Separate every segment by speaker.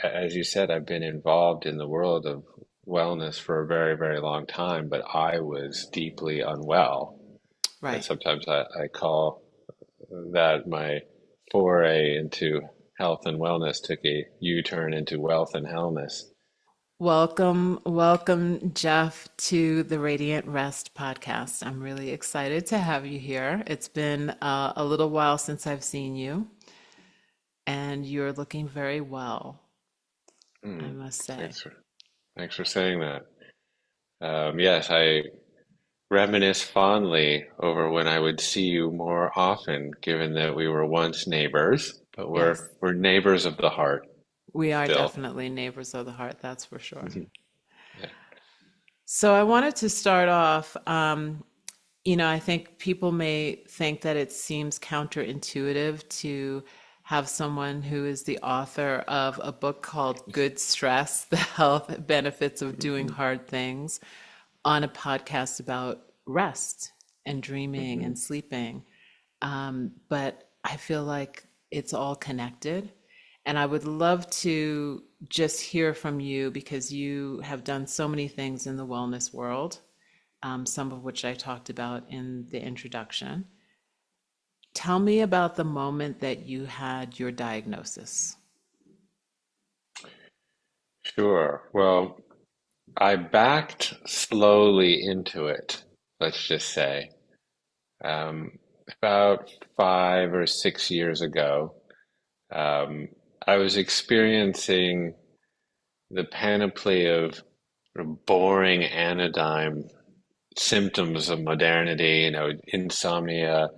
Speaker 1: as you said, I've been involved in the world of wellness for a very, very long time, but I was deeply unwell. And
Speaker 2: Right.
Speaker 1: sometimes I call that my foray into health and wellness took a U-turn into wealth and wellness.
Speaker 2: Welcome, Jeff, to the Radiant Rest podcast. I'm really excited to have you here. It's been a little while since I've seen you, and you're looking very well, I
Speaker 1: Mm,
Speaker 2: must say.
Speaker 1: thanks for thanks for saying that. Yes, I reminisce fondly over when I would see you more often, given that we were once neighbors, but we're
Speaker 2: Yes,
Speaker 1: we're neighbors of the heart
Speaker 2: we are
Speaker 1: still.
Speaker 2: definitely neighbors of the heart, that's for sure.
Speaker 1: Mhm. Yeah.
Speaker 2: So I wanted to start off. I think people may think that it seems counterintuitive to have someone who is the author of a book called Good Stress, The Health Benefits of Doing
Speaker 1: Mhm.
Speaker 2: Hard Things, on a podcast about rest and dreaming
Speaker 1: Mhm.
Speaker 2: and sleeping. But I feel like it's all connected. And I would love to just hear from you because you have done so many things in the wellness world, some of which I talked about in the introduction. Tell me about the moment that you had your diagnosis.
Speaker 1: Sure. Well, I backed slowly into it, let's just say. Um, about 5 or 6 years ago, um, I was experiencing the panoply of sort of boring anodyne symptoms of modernity, insomnia,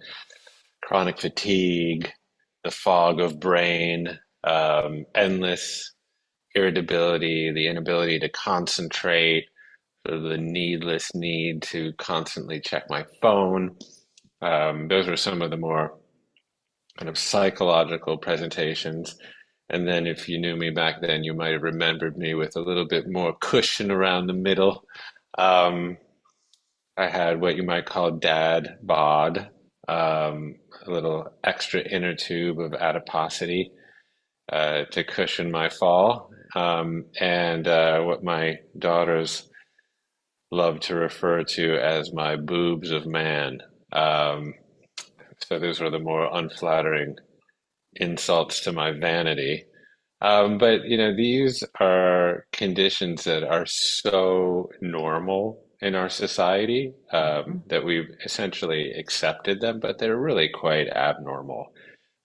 Speaker 1: chronic fatigue, the fog of brain, endless irritability, the inability to concentrate, sort of the needless need to constantly check my phone. Those were some of the more kind of psychological presentations. And then if you knew me back then, you might have remembered me with a little bit more cushion around the middle. Um, I had what you might call dad bod, a little extra inner tube of adiposity to cushion my fall, and what my daughters love to refer to as my boobs of man. Um, so those were the more unflattering insults to my vanity. But these are conditions that are so normal in our society that we've essentially accepted them, but they're really quite abnormal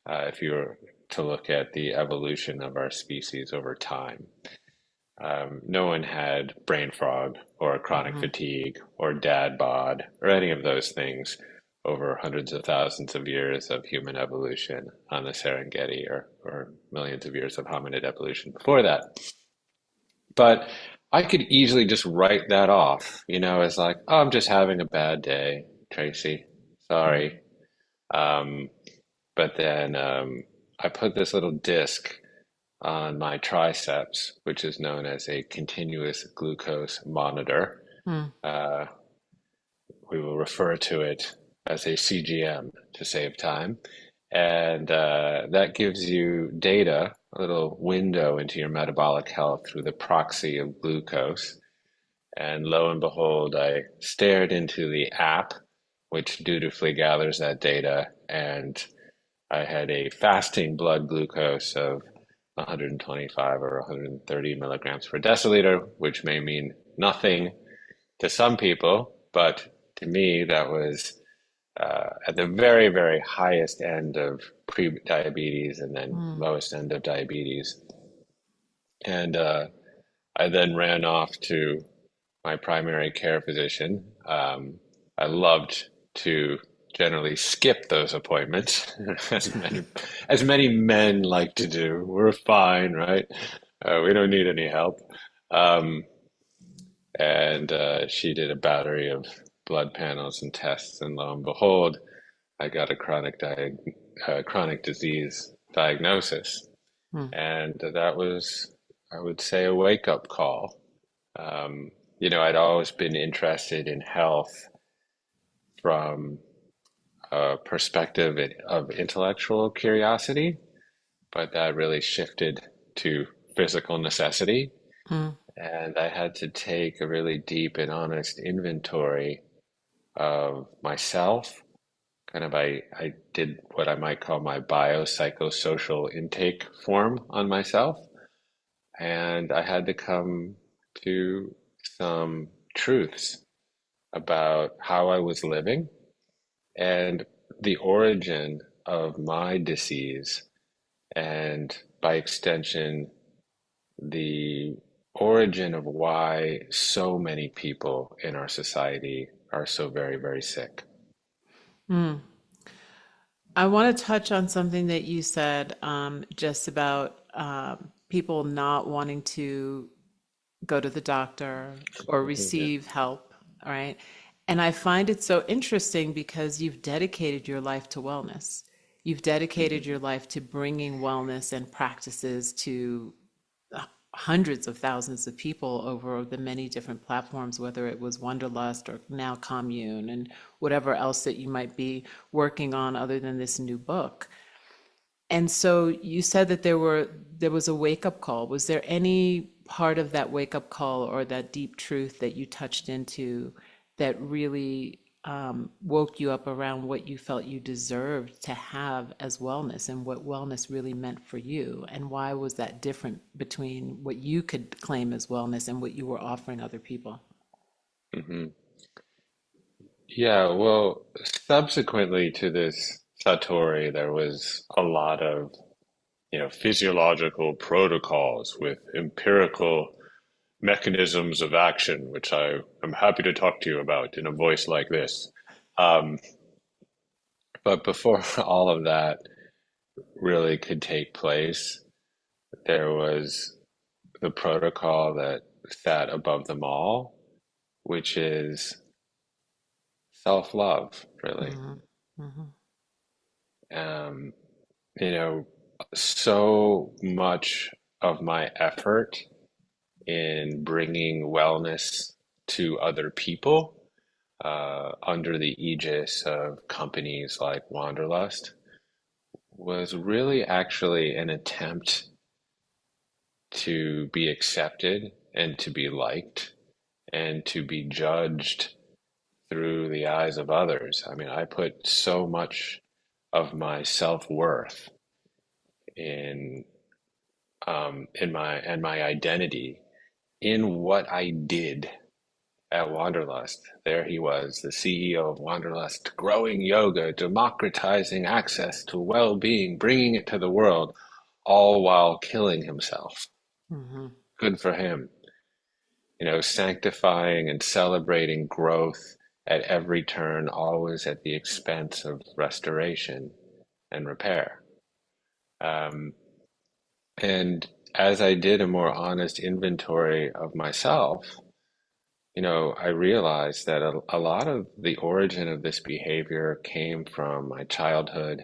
Speaker 1: if you were to look at the evolution of our species over time. No one had brain fog or chronic
Speaker 2: Mhm.
Speaker 1: fatigue or dad bod or any of those things over hundreds of thousands of years of human evolution on the Serengeti or millions of years of hominid evolution before that. But I could easily just write that off, as like, oh, I'm just having a bad day, Tracy. Sorry. Um, but then I put this little disc on my triceps, which is known as a continuous glucose monitor.
Speaker 2: Mhm.
Speaker 1: Uh, we will refer to it as a CGM to save time. And that gives you data, a little window into your metabolic health through the proxy of glucose. And lo and behold, I stared into the app, which dutifully gathers that data, and I had a fasting blood glucose of 125 or 130 milligrams per deciliter, which may mean nothing to some people, but to me, that was at the very, very highest end of pre-diabetes and then
Speaker 2: Mhm.
Speaker 1: lowest end of diabetes. And I then ran off to my primary care physician. I loved to generally skip those appointments, as many men like to do. We're fine, right? We don't need any help. Um, and she did a battery of blood panels and tests, and lo and behold, I got a chronic disease diagnosis,
Speaker 2: Mhm.
Speaker 1: and that was, I would say, a wake-up call. Um, I'd always been interested in health from a perspective of intellectual curiosity, but that really shifted to physical necessity.
Speaker 2: Mm,
Speaker 1: And I had to take a really deep and honest inventory of myself. I did what I might call my biopsychosocial intake form on myself. And I had to come to some truths about how I was living and the origin of my disease, and by extension, the origin of why so many people in our society are so very, very sick.
Speaker 2: mm. I want to touch on something that you said just about people not wanting to go to the doctor or
Speaker 1: Yeah.
Speaker 2: receive help, all right? And I find it so interesting because you've dedicated your life to wellness. You've dedicated
Speaker 1: Mhm.
Speaker 2: your life to bringing wellness and practices to hundreds of thousands of people over the many different platforms, whether it was Wanderlust or now Commune and whatever else that you might be working on other than this new book. And so you said that there was a wake up call. Was there any part of that wake up call or that deep truth that you touched into that really woke you up around what you felt you deserved to have as wellness and what wellness really meant for you? And why was that different between what you could claim as wellness and what you were offering other people?
Speaker 1: Mhm. Yeah, well, subsequently to this Satori, there was a lot of, physiological protocols with empirical mechanisms of action, which I am happy to talk to you about in a voice like this. Um, but before all of that really could take place, there was the protocol that sat above them all, which is self-love, really.
Speaker 2: Hmm. Hmm.
Speaker 1: Um, you know, so much of my effort in bringing wellness to other people under the aegis of companies like Wanderlust was really actually an attempt to be accepted and to be liked and to be judged through the eyes of others. I mean, I put so much of my self-worth in my identity in what I did at Wanderlust. There he was, the CEO of Wanderlust, growing yoga, democratizing access to well-being, bringing it to the world, all while killing himself.
Speaker 2: Hmm.
Speaker 1: Good for him. Sanctifying and celebrating growth at every turn, always at the expense of restoration and repair. Um, and as I did a more honest inventory of myself, I realized that a lot of the origin of this behavior came from my childhood,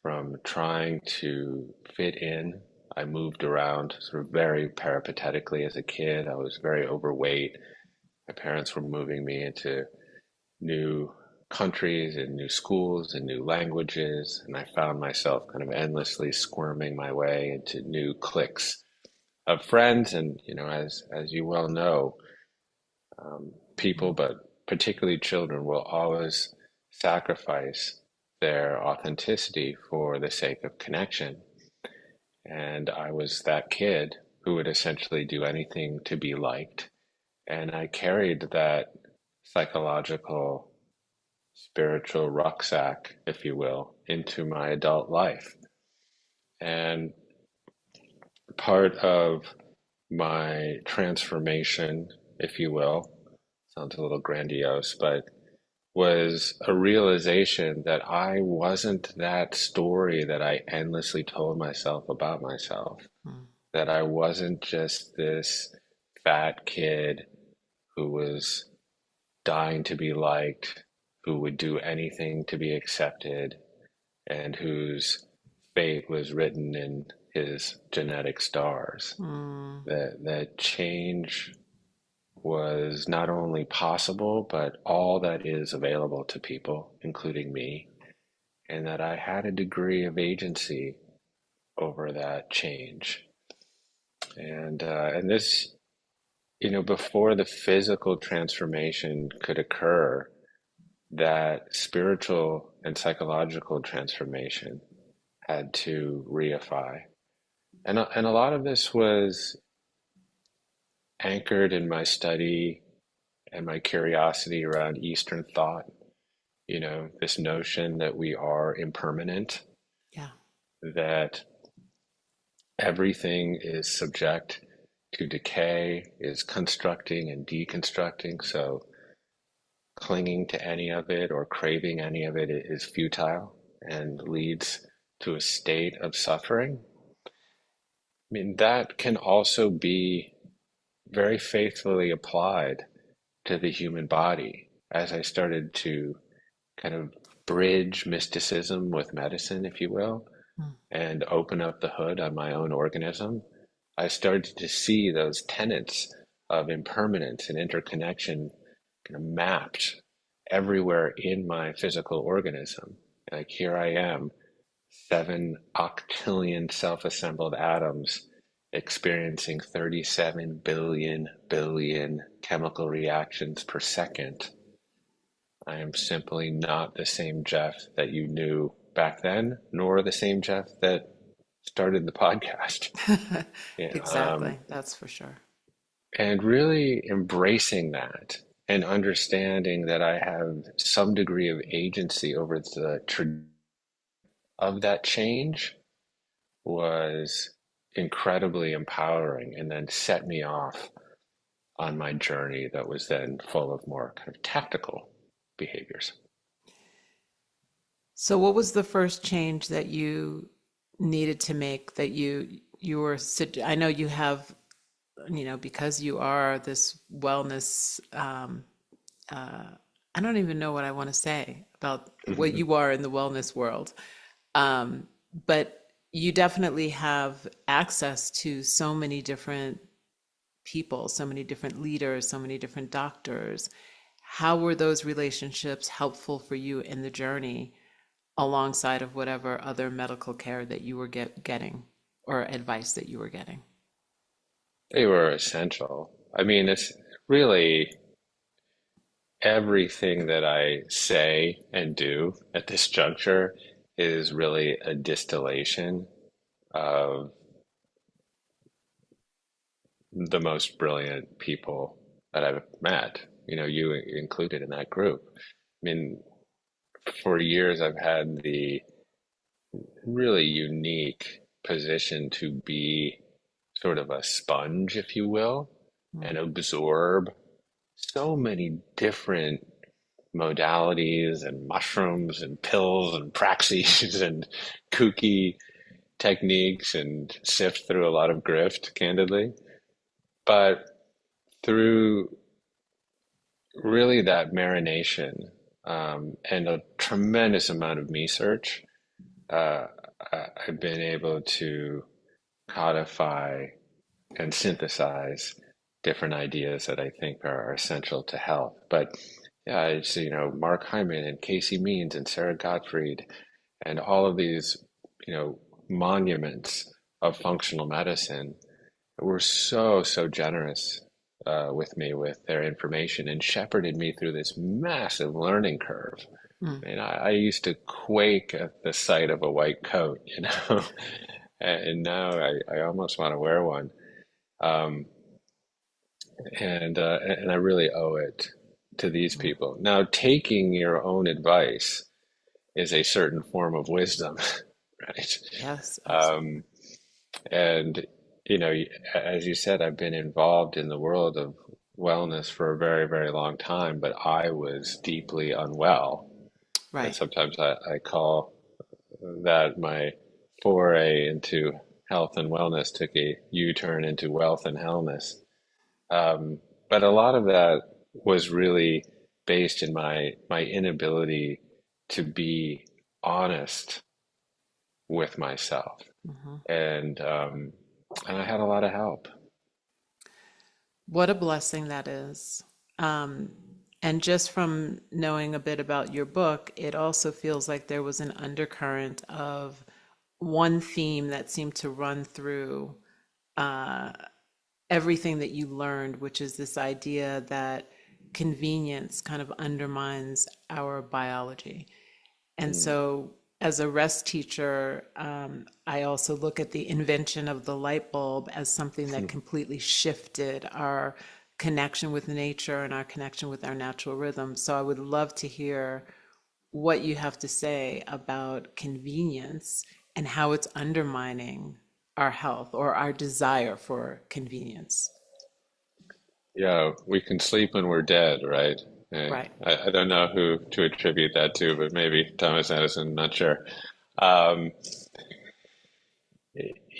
Speaker 1: from trying to fit in. I moved around sort of very peripatetically as a kid. I was very overweight. My parents were moving me into new countries and new schools and new languages, and I found myself kind of endlessly squirming my way into new cliques of friends. And as you well know, people, but particularly children, will always sacrifice their authenticity for the sake of connection. And I was that kid who would essentially do anything to be liked. And I carried that psychological, spiritual rucksack, if you will, into my adult life. And part of my transformation, if you will, sounds a little grandiose, but was a realization that I wasn't that story that I endlessly told myself about myself, that I wasn't just this fat kid who was dying to be liked, who would do anything to be accepted, and whose fate was written in his genetic stars.
Speaker 2: Mm.
Speaker 1: That change was not only possible, but all that is available to people, including me, and that I had a degree of agency over that change. And this, before the physical transformation could occur, that spiritual and psychological transformation had to reify. And a lot of this was anchored in my study and my curiosity around Eastern thought, this notion that we are impermanent,
Speaker 2: Yeah.
Speaker 1: that everything is subject to decay, is constructing and deconstructing. So clinging to any of it or craving any of it is futile and leads to a state of suffering. I mean, that can also be very faithfully applied to the human body as I started to kind of bridge mysticism with medicine, if you will,
Speaker 2: Mm.
Speaker 1: and open up the hood on my own organism. I started to see those tenets of impermanence and interconnection kind of mapped everywhere in my physical organism. Like here I am, 7 octillion self-assembled atoms experiencing 37 billion chemical reactions per second. I am simply not the same Jeff that you knew back then, nor the same Jeff that started the podcast. Yeah,
Speaker 2: Exactly. That's for sure.
Speaker 1: and really embracing that and understanding that I have some degree of agency over the of that change was incredibly empowering and then set me off on my journey that was then full of more kind of tactical behaviors.
Speaker 2: So what was the first change that you needed to make that you were I know you have, because you are this wellness I don't even know what I want to say about what you are in the wellness world. Um, but you definitely have access to so many different people, so many different leaders, so many different doctors. How were those relationships helpful for you in the journey alongside of whatever other medical care that you were getting or advice that you were getting?
Speaker 1: They were essential. I mean, it's really everything that I say and do at this juncture is really a distillation of the most brilliant people that I've met, you included in that group. I mean, for years I've had the really unique position to be sort of a sponge, if you will,
Speaker 2: Mm.
Speaker 1: and absorb so many different modalities and mushrooms and pills and praxis and kooky techniques and sift through a lot of grift, candidly. But through really that marination and a tremendous amount of me search, uh, I've been able to codify and synthesize different ideas that I think are essential to health. But yeah, it's, Mark Hyman and Casey Means and Sarah Gottfried and all of these, you know, monuments of functional medicine were so generous with me with their information and shepherded me through this massive learning curve.
Speaker 2: Mm.
Speaker 1: And I used to quake at the sight of a white coat, and now I almost want to wear one. Um, and I really owe it to these
Speaker 2: Mm.
Speaker 1: people. Now, taking your own advice is a certain form of wisdom, right?
Speaker 2: Yes, absolutely.
Speaker 1: Um, and as you said, I've been involved in the world of wellness for a very long time, but I was deeply unwell. And
Speaker 2: Right.
Speaker 1: sometimes I call that my foray into health and wellness took a U-turn into wealth and hellness. Um, but a lot of that was really based in my inability to be honest with myself,
Speaker 2: Hmm.
Speaker 1: and and I had a lot of help.
Speaker 2: What a blessing that is. Um, and just from knowing a bit about your book, it also feels like there was an undercurrent of one theme that seemed to run through everything that you learned, which is this idea that convenience kind of undermines our biology. And
Speaker 1: Mm,
Speaker 2: so, as a rest teacher, I also look at the invention of the light bulb as something that completely shifted our connection with nature and our connection with our natural rhythm. So, I would love to hear what you have to say about convenience and how it's undermining our health or our desire for convenience.
Speaker 1: yeah, we can sleep when we're dead, right?
Speaker 2: Right.
Speaker 1: I don't know who to attribute that to, but maybe Thomas Edison, not sure. Um,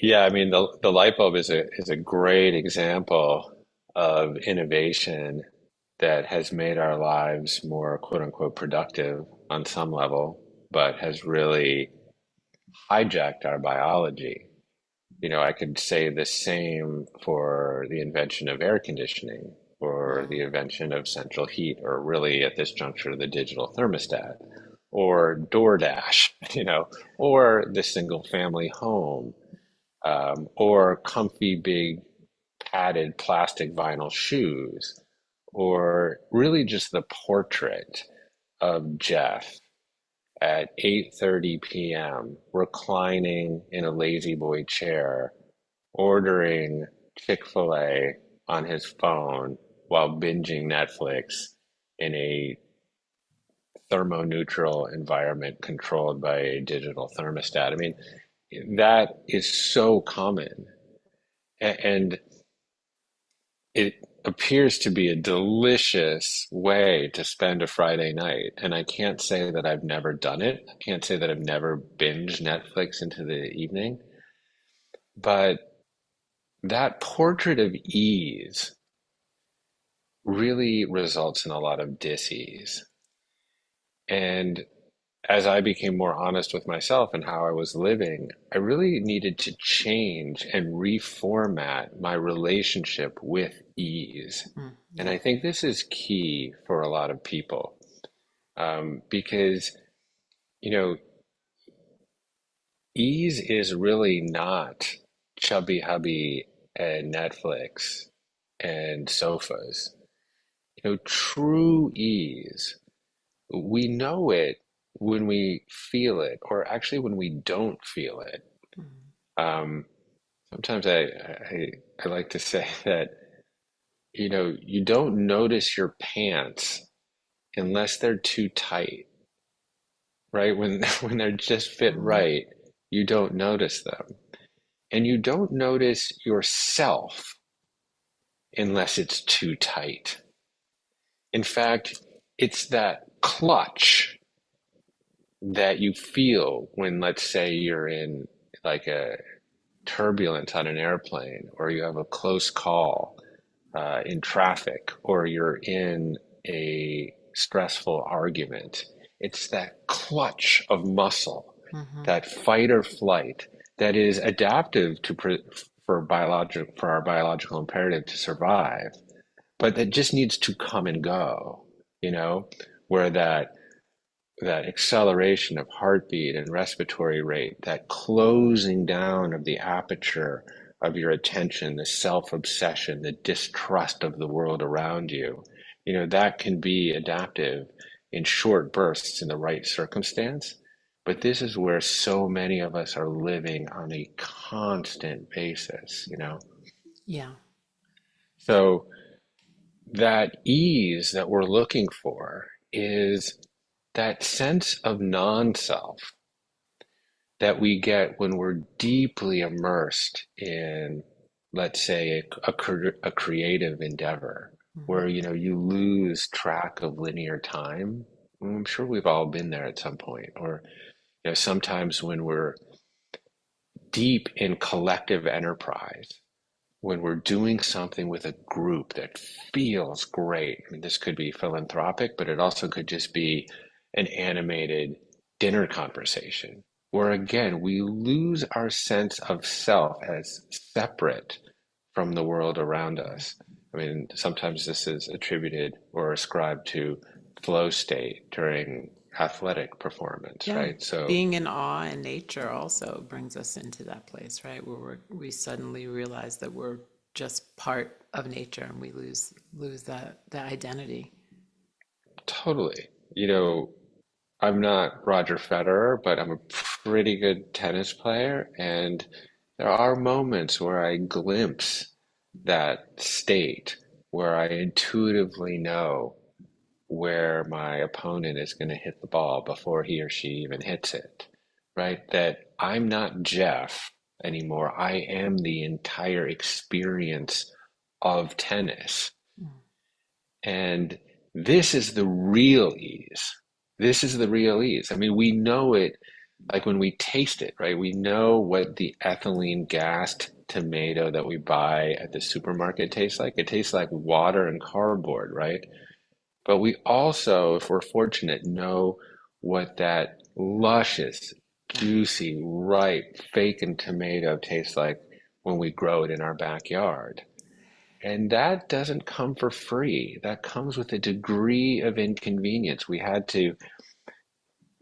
Speaker 1: yeah, I mean the light bulb is a great example of innovation that has made our lives more quote unquote productive on some level, but has really hijacked our biology. I could say the same for the invention of air conditioning or the invention of central heat, or really at this juncture, the digital thermostat or DoorDash, or the single family home, or comfy big padded plastic vinyl shoes, or really just the portrait of Jeff at 8:30 p.m. reclining in a lazy boy chair, ordering Chick-fil-A on his phone while binging Netflix in a thermoneutral environment controlled by a digital thermostat. I mean, that is so common. And it appears to be a delicious way to spend a Friday night. And I can't say that I've never done it. I can't say that I've never binged Netflix into the evening. But that portrait of ease really results in a lot of dis-ease. And as I became more honest with myself and how I was living, I really needed to change and reformat my relationship with ease.
Speaker 2: Mm,
Speaker 1: And
Speaker 2: yeah.
Speaker 1: I think this is key for a lot of people, because, you know, ease is really not chubby hubby and Netflix and sofas. True ease, we know it when we feel it, or actually when we don't feel it.
Speaker 2: Mm,
Speaker 1: Um, Sometimes I like to say that, you don't notice your pants unless they're too tight, right? When when they're just fit
Speaker 2: mhm,
Speaker 1: right, you don't notice them. And you don't notice yourself unless it's too tight. In fact, it's that clutch that you feel when, let's say, you're in like a turbulence on an airplane, or you have a close call in traffic, or you're in a stressful argument. It's that clutch of muscle,
Speaker 2: mhm.
Speaker 1: that fight or flight that is adaptive for our biological imperative to survive, but that just needs to come and go, you know, where that acceleration of heartbeat and respiratory rate, that closing down of the aperture of your attention, the self-obsession, the distrust of the world around you, that can be adaptive in short bursts in the right circumstance. But this is where so many of us are living on a constant basis.
Speaker 2: Yeah.
Speaker 1: So that ease that we're looking for is that sense of non-self that we get when we're deeply immersed in, let's say, a creative endeavor
Speaker 2: Mhm.
Speaker 1: where, you lose track of linear time. I'm sure we've all been there at some point. Or, sometimes when we're deep in collective enterprise, when we're doing something with a group that feels great. I mean, this could be philanthropic, but it also could just be an animated dinner conversation where, again, we lose our sense of self as separate from the world around us. I mean, sometimes this is attributed or ascribed to flow state during athletic performance,
Speaker 2: Yeah.
Speaker 1: right? So,
Speaker 2: Being in awe in nature also brings us into that place, right? Where we suddenly realize that we're just part of nature and we lose that identity.
Speaker 1: Totally. You know, I'm not Roger Federer, but I'm a pretty good tennis player, and there are moments where I glimpse that state where I intuitively know where my opponent is going to hit the ball before he or she even hits it, right? That I'm not Jeff anymore. I am the entire experience of tennis. And this is the real ease. This is the real ease. I mean, we know it like when we taste it, right? We know what the ethylene gassed tomato that we buy at the supermarket tastes like. It tastes like water and cardboard, right? But we also, if we're fortunate, know what that luscious,
Speaker 2: Yeah.
Speaker 1: juicy, ripe, faking tomato tastes like when we grow it in our backyard. And that doesn't come for free. That comes with a degree of inconvenience. We had to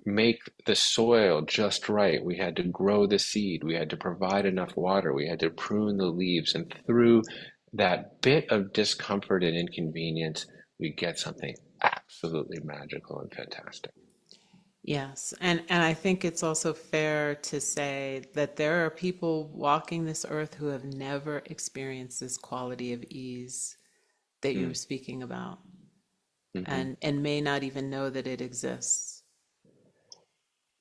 Speaker 1: make the soil just right. We had to grow the seed. We had to provide enough water. We had to prune the leaves. And through that bit of discomfort and inconvenience, we get something absolutely magical and fantastic.
Speaker 2: Yes, and I think it's also fair to say that there are people walking this earth who have never experienced this quality of ease that you're
Speaker 1: Mm,
Speaker 2: speaking about,
Speaker 1: hmm.
Speaker 2: and may not even know that it exists.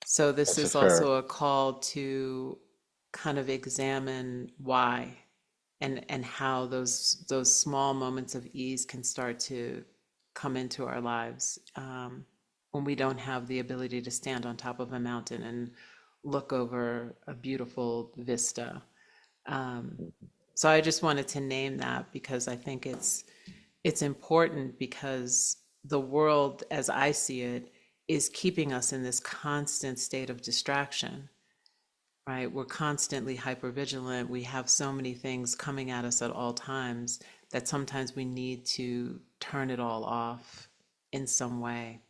Speaker 2: So this
Speaker 1: That's a
Speaker 2: is
Speaker 1: fair.
Speaker 2: also a call to kind of examine why and how those small moments of ease can start to come into our lives when we don't have the ability to stand on top of a mountain and look over a beautiful vista. Um, so I just wanted to name that because I think it's important because the world, as I see it, is keeping us in this constant state of distraction, right? We're constantly hypervigilant. We have so many things coming at us at all times that sometimes we need to turn it all off in some way.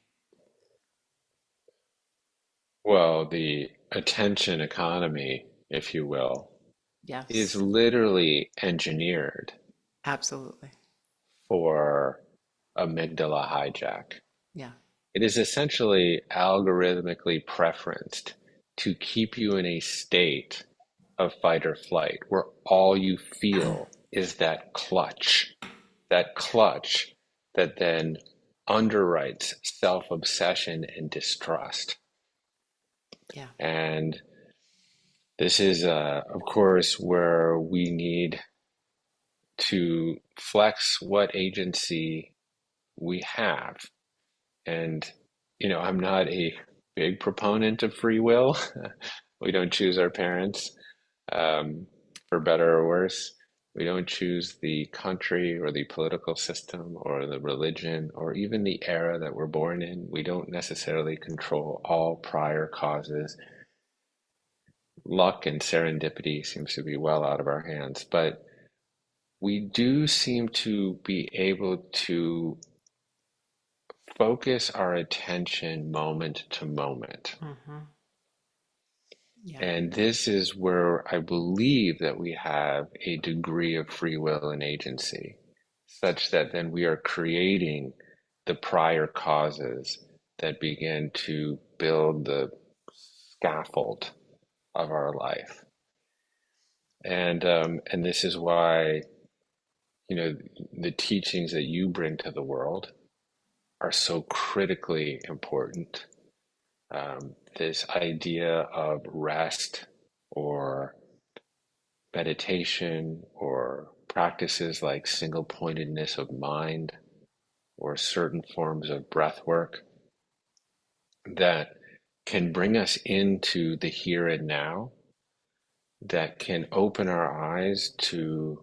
Speaker 1: Well, the attention economy, if you will, is
Speaker 2: Yes,
Speaker 1: literally engineered
Speaker 2: absolutely.
Speaker 1: for amygdala hijack.
Speaker 2: Yeah.
Speaker 1: It is essentially algorithmically preferenced to keep you in a state of fight or flight where all you feel is that clutch that then underwrites self-obsession and distrust.
Speaker 2: Yeah.
Speaker 1: And this is, of course, where we need to flex what agency we have. And, you know, I'm not a big proponent of free will. We don't choose our parents, um, for better or worse. We don't choose the country or the political system or the religion or even the era that we're born in. We don't necessarily control all prior causes. Luck and serendipity seems to be well out of our hands, but we do seem to be able to focus our attention moment to moment.
Speaker 2: Hmm. Yeah.
Speaker 1: And this is where I believe that we have a degree of free will and agency, such that then we are creating the prior causes that begin to build the scaffold of our life. And this is why, you know, the teachings that you bring to the world are so critically important. This idea of rest or meditation or practices like single pointedness of mind or certain forms of breath work that can bring us into the here and now, that can open our eyes to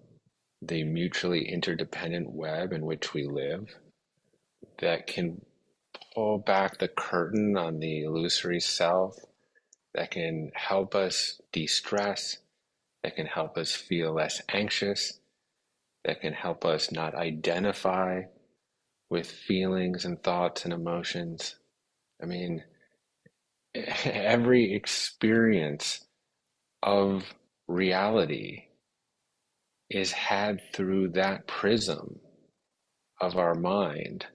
Speaker 1: the mutually interdependent web in which we live, that can pull back the curtain on the illusory self, that can help us de stress, that can help us feel less anxious, that can help us not identify with feelings and thoughts and emotions. I mean, every experience of reality is had through that prism of our mind.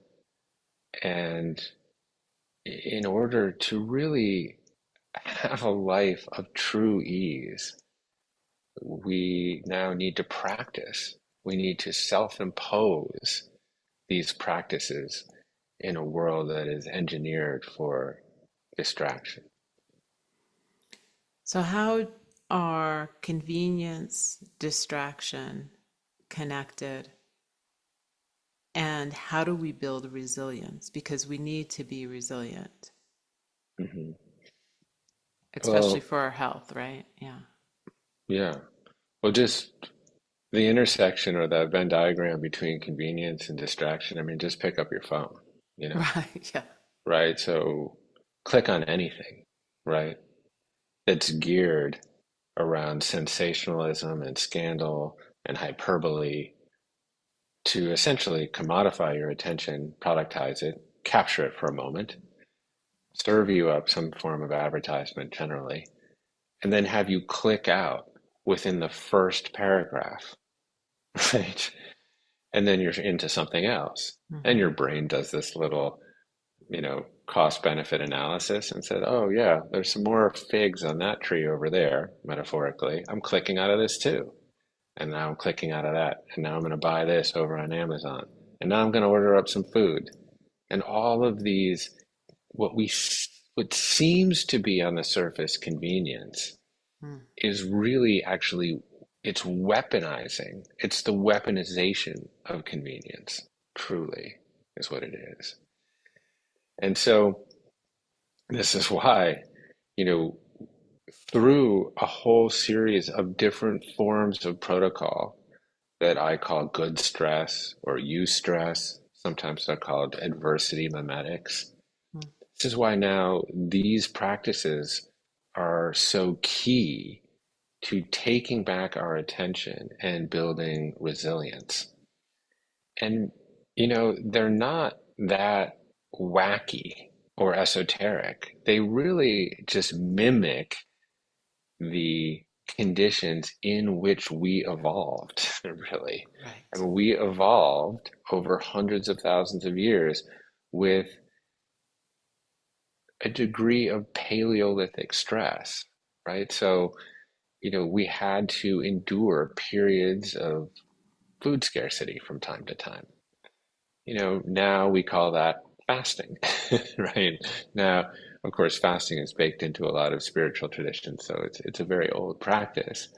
Speaker 1: And in order to really have a life of true ease, we now need to practice. We need to self-impose these practices in a world that is engineered for distraction.
Speaker 2: So, how are convenience, distraction connected? And how do we build resilience? Because we need to be resilient,
Speaker 1: Hmm.
Speaker 2: especially
Speaker 1: Well,
Speaker 2: for our health, right? Yeah.
Speaker 1: yeah. Well, just the intersection or the Venn diagram between convenience and distraction. I mean, just pick up your phone, you know,
Speaker 2: Right. Yeah.
Speaker 1: right? So click on anything, right? That's geared around sensationalism and scandal and hyperbole to essentially commodify your attention, productize it, capture it for a moment, serve you up some form of advertisement generally, and then have you click out within the first paragraph, right? And then you're into something else. And
Speaker 2: Hmm.
Speaker 1: your brain does this little, cost benefit analysis and said, oh, yeah, there's some more figs on that tree over there, metaphorically. I'm clicking out of this too. And now I'm clicking out of that. And now I'm going to buy this over on Amazon. And now I'm going to order up some food. And all of these, what we, what seems to be on the surface convenience is really actually, it's weaponizing. It's the weaponization of convenience, truly, is what it is. And so this is why, you know, through a whole series of different forms of protocol that I call good stress or eustress, sometimes they're called adversity mimetics. This is why now these practices are so key to taking back our attention and building resilience. And, they're not that wacky or esoteric. They really just mimic the conditions in which we evolved, really. I
Speaker 2: Right.
Speaker 1: mean, we evolved over hundreds of thousands of years with a degree of Paleolithic stress, right? So, we had to endure periods of food scarcity from time to time. Now we call that fasting, right? Now, of course, fasting is baked into a lot of spiritual traditions, so it's a very old practice,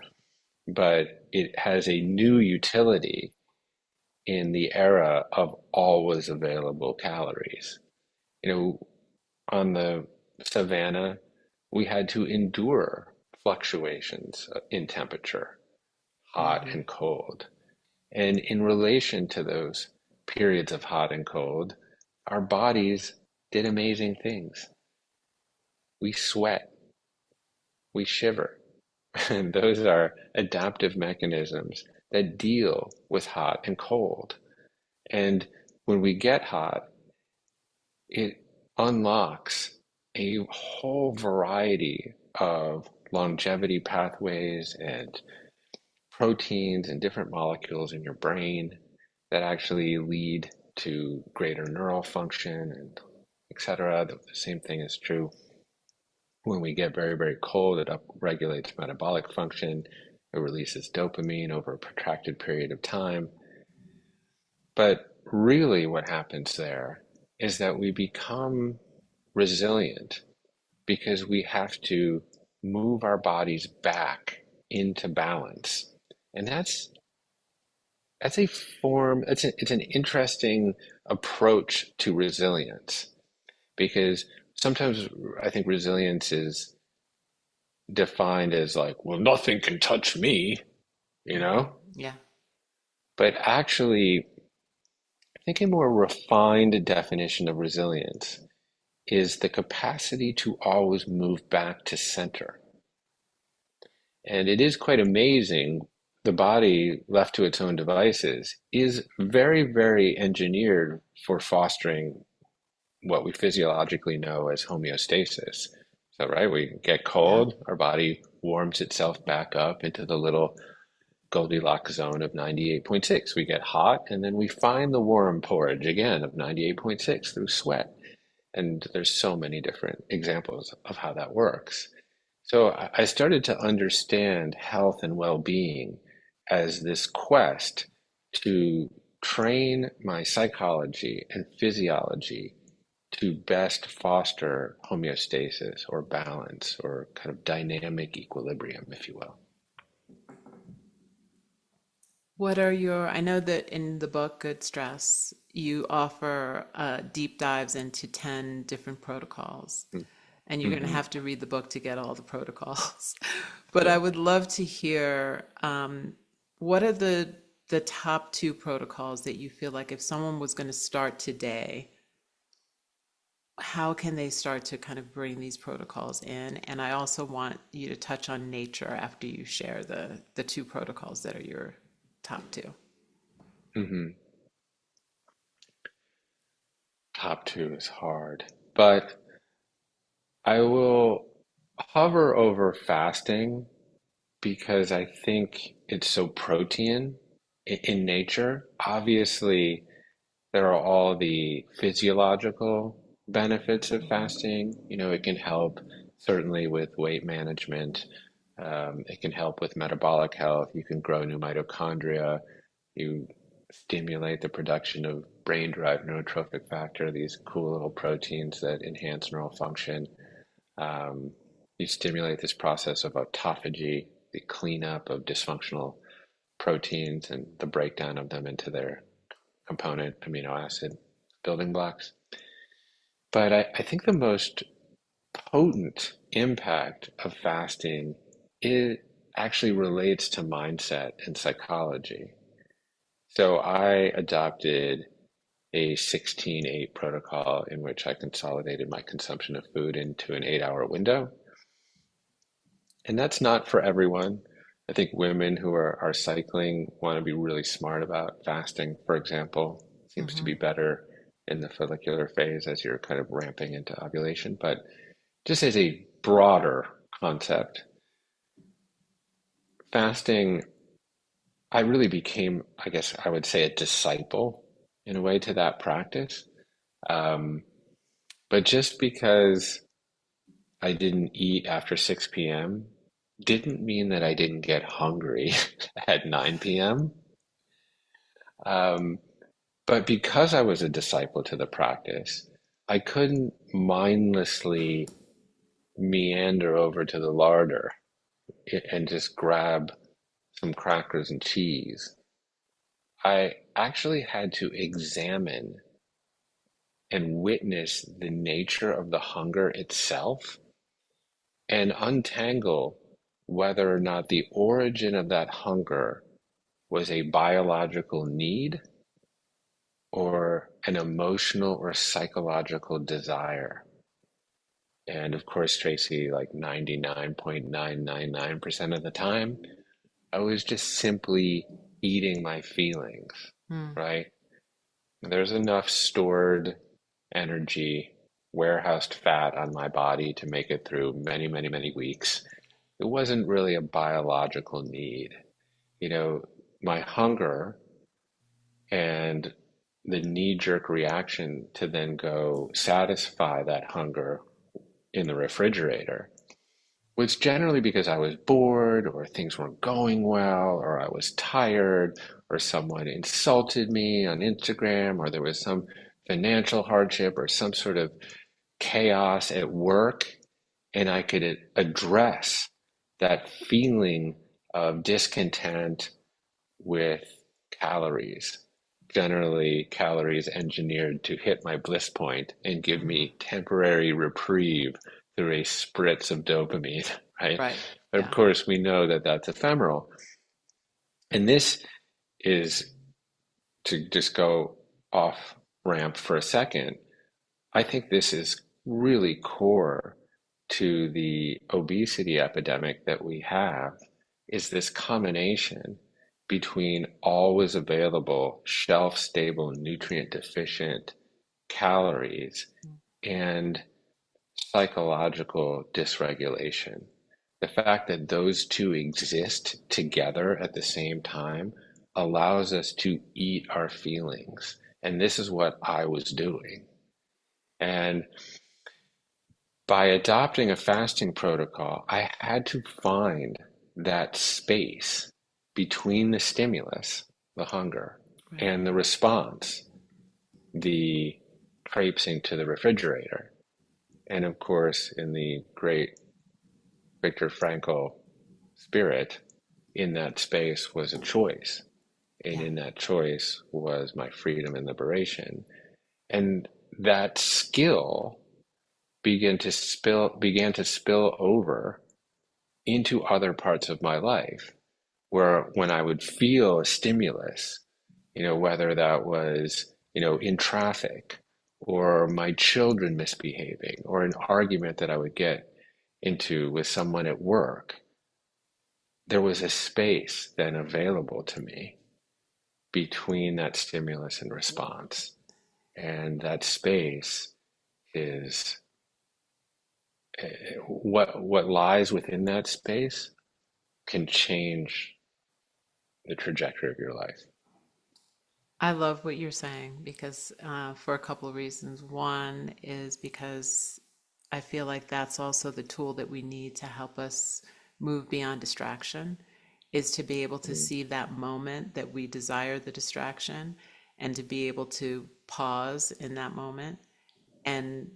Speaker 1: but it has a new utility in the era of always available calories. You know, on the savannah, we had to endure fluctuations in temperature, hot
Speaker 2: Hmm.
Speaker 1: and cold. And in relation to those periods of hot and cold, our bodies did amazing things. We sweat, we shiver. And those are adaptive mechanisms that deal with hot and cold. And when we get hot, it unlocks a whole variety of longevity pathways and proteins and different molecules in your brain that actually lead to greater neural function and etc. The same thing is true when we get very, very cold. It upregulates metabolic function. It releases dopamine over a protracted period of time. But really, what happens there is that we become resilient because we have to move our bodies back into balance. And that's a form, it's an interesting approach to resilience because sometimes I think resilience is defined as like, well, nothing can touch me, you
Speaker 2: Hmm.
Speaker 1: know?
Speaker 2: Yeah.
Speaker 1: But actually, I think a more refined definition of resilience is the capacity to always move back to center. And it is quite amazing. The body, left to its own devices, is very, very engineered for fostering what we physiologically know as homeostasis. So, right, we get
Speaker 2: Yeah.
Speaker 1: cold, our body warms itself back up into the little Goldilocks zone of 98.6. We get hot and then we find the warm porridge again of 98.6 through sweat. And there's so many different examples of how that works. So I started to understand health and well-being as this quest to train my psychology and physiology to best foster homeostasis or balance or kind of dynamic equilibrium, if you will.
Speaker 2: What are your, I know that in the book, Good Stress, you offer deep dives into 10 different protocols. And you're going to
Speaker 1: Mm-hmm.
Speaker 2: have to read the book to get all the protocols. But I
Speaker 1: Sure.
Speaker 2: would love to hear what are the top two protocols that you feel like if someone was going to start today, how can they start to kind of bring these protocols in? And I also want you to touch on nature after you share the two protocols that are your top two.
Speaker 1: Mm-hmm. Top two is hard, but I will hover over fasting because I think it's so protean in nature. Obviously, there are all the physiological benefits of fasting. You know, it can help certainly with weight management. It can help with metabolic health. You can grow new mitochondria. You stimulate the production of brain-derived neurotrophic factor, these cool little proteins that enhance neural function. Um, you stimulate this process of autophagy, the cleanup of dysfunctional proteins and the breakdown of them into their component amino acid building blocks. But I think the most potent impact of fasting it actually relates to mindset and psychology. So I adopted a 16-8 protocol in which I consolidated my consumption of food into an 8-hour window. And that's not for everyone. I think women who are cycling want to be really smart about fasting, for example. Seems to
Speaker 2: Mm-hmm.
Speaker 1: be better in the follicular phase as you're kind of ramping into ovulation. But just as a broader concept, fasting, I really became, I guess I would say, a disciple in a way to that practice. Um, but just because I didn't eat after 6 p.m. didn't mean that I didn't get hungry at 9 p.m. Um, but because I was a disciple to the practice, I couldn't mindlessly meander over to the larder and just grab some crackers and cheese. I actually had to examine and witness the nature of the hunger itself and untangle whether or not the origin of that hunger was a biological need or an emotional or psychological desire. And of course, Tracy, like 99.999% of the time, I was just simply eating my feelings,
Speaker 2: Mm.
Speaker 1: right? There's enough stored energy, warehoused fat on my body to make it through many, many, many weeks. It wasn't really a biological need. You know, my hunger and the knee-jerk reaction to then go satisfy that hunger in the refrigerator was generally because I was bored or things weren't going well or I was tired or someone insulted me on Instagram or there was some financial hardship or some sort of chaos at work and I could address that feeling of discontent with calories, generally calories engineered to hit my bliss point and give
Speaker 2: Mm-hmm.
Speaker 1: me temporary reprieve through a spritz of dopamine, right?
Speaker 2: Right.
Speaker 1: But of
Speaker 2: Yeah.
Speaker 1: course, we know that that's ephemeral. And this is to just go off ramp for a second. I think this is really core to the obesity epidemic that we have is this combination between always available, shelf stable, nutrient deficient calories and psychological dysregulation. the fact that those two exist together at the same time allows us to eat our feelings. And this is what I was doing. And by adopting a fasting protocol, I had to find that space between the stimulus, the hunger,
Speaker 2: Right.
Speaker 1: and the response, the traipsing to the refrigerator. And of course, in the great Viktor Frankl spirit, in that space was a choice. And
Speaker 2: Yeah.
Speaker 1: in that choice was my freedom and liberation. And that skill began to spill over into other parts of my life, where when I would feel a stimulus, whether that was, in traffic or my children misbehaving or an argument that I would get into with someone at work, there was a space then available to me between that stimulus and response. And that space is what lies within that space can change the trajectory of your life.
Speaker 2: I love what you're saying because for a couple of reasons. One is because I feel like that's also the tool that we need to help us move beyond distraction, is to be able to
Speaker 1: Mm,
Speaker 2: see that moment that we desire the distraction and to be able to pause in that moment. And